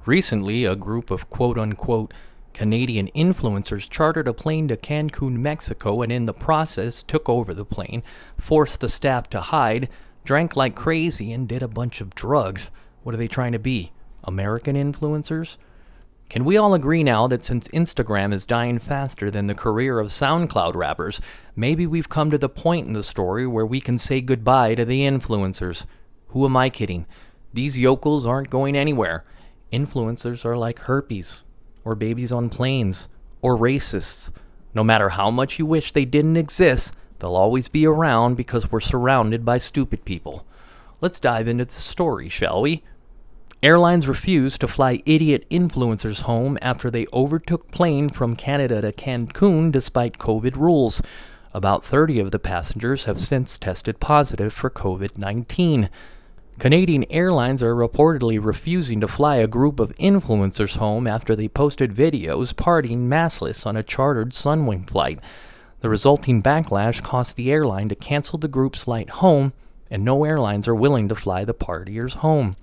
Recently, a group of quote-unquote Canadian influencers chartered a plane to Cancun, Mexico, and in the process took over the plane, forced the staff to hide, drank like crazy, and did a bunch of drugs. What are they trying to be? American influencers? Can we all agree now that since Instagram is dying faster than the career of SoundCloud rappers, maybe we've come to the point in the story where we can say goodbye to the influencers? Who am I kidding? These yokels aren't going anywhere. Influencers are like herpes, or babies on planes, or racists. No matter how much you wish they didn't exist, they'll always be around because we're surrounded by stupid people. Let's dive into the story, shall we? Airlines refused to fly idiot influencers home after they overtook plane from Canada to Cancun despite COVID rules. About 30 of the passengers have since tested positive for COVID-19. Canadian Airlines are reportedly refusing to fly a group of influencers home after they posted videos partying maskless on a chartered Sunwing flight. The resulting backlash caused the airline to cancel the group's flight home, and no airlines are willing to fly the partiers home.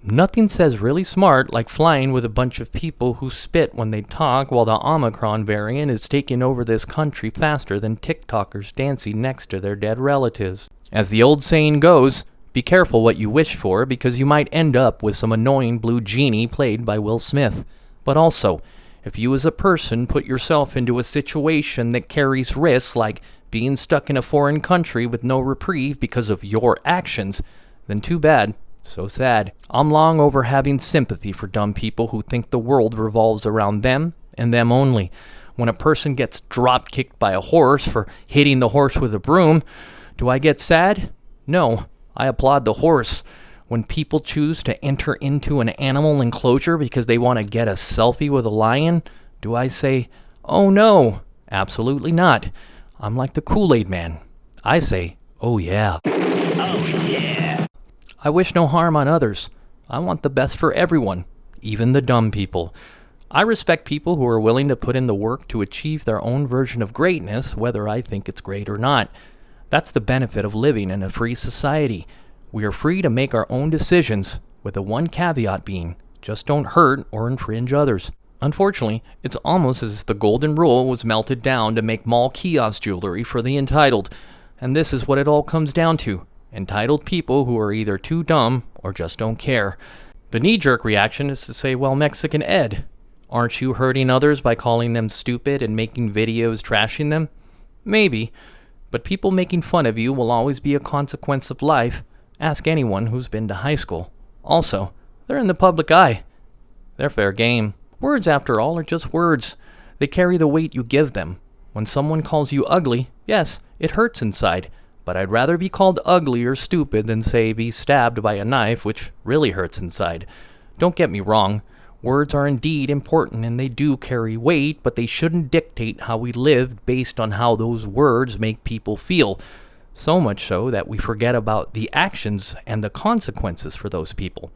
Nothing says really smart like flying with a bunch of people who spit when they talk while the Omicron variant is taking over this country faster than TikTokers dancing next to their dead relatives. As the old saying goes, be careful what you wish for because you might end up with some annoying blue genie played by Will Smith. But also, if you as a person put yourself into a situation that carries risks like being stuck in a foreign country with no reprieve because of your actions, then too bad. So sad. I'm long over having sympathy for dumb people who think the world revolves around them and them only. When a person gets drop-kicked by a horse for hitting the horse with a broom, do I get sad? No, I applaud the horse. When people choose to enter into an animal enclosure because they want to get a selfie with a lion, do I say, oh no, absolutely not. I'm like the Kool-Aid man. I say, oh yeah. Oh yeah. I wish no harm on others. I want the best for everyone, even the dumb people. I respect people who are willing to put in the work to achieve their own version of greatness, whether I think it's great or not. That's the benefit of living in a free society. We are free to make our own decisions, with the one caveat being, just don't hurt or infringe others. Unfortunately, it's almost as if the golden rule was melted down to make mall kiosk jewelry for the entitled. And this is what it all comes down to. Entitled people who are either too dumb or just don't care. The knee-jerk reaction is to say, well, Mexican Ed, aren't you hurting others by calling them stupid and making videos trashing them? Maybe, but people making fun of you will always be a consequence of life. Ask anyone who's been to high school. Also, they're in the public eye. They're fair game. Words, after all, are just words. They carry the weight you give them. When someone calls you ugly, yes, it hurts inside. But I'd rather be called ugly or stupid than, say, be stabbed by a knife, which really hurts inside. Don't get me wrong. Words are indeed important and they do carry weight, but they shouldn't dictate how we live based on how those words make people feel. So much so that we forget about the actions and the consequences for those people.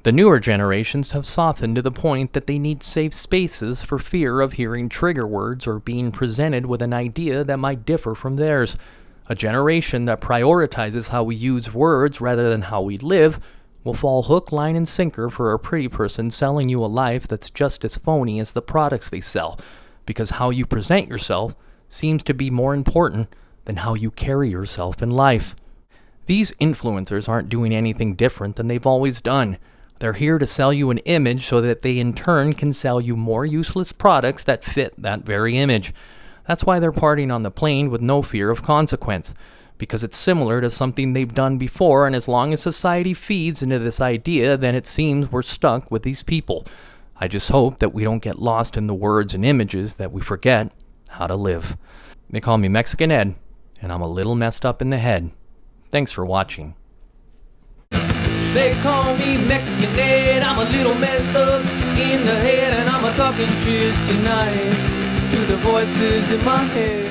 The newer generations have softened to the point that they need safe spaces for fear of hearing trigger words or being presented with an idea that might differ from theirs. A generation that prioritizes how we use words rather than how we live will fall hook, line, and sinker for a pretty person selling you a life that's just as phony as the products they sell, because how you present yourself seems to be more important than how you carry yourself in life. These influencers aren't doing anything different than they've always done. They're here to sell you an image so that they in turn can sell you more useless products that fit that very image. That's why they're partying on the plane with no fear of consequence, because it's similar to something they've done before, and as long as society feeds into this idea, then it seems we're stuck with these people. I just hope that we don't get lost in the words and images that we forget how to live. They call me Mexican Ed, and I'm a little messed up in the head. Thanks for watching. They call me Mexican Ed, I'm a little messed up in the head, and I'm a talking shit tonight to the voices in my head.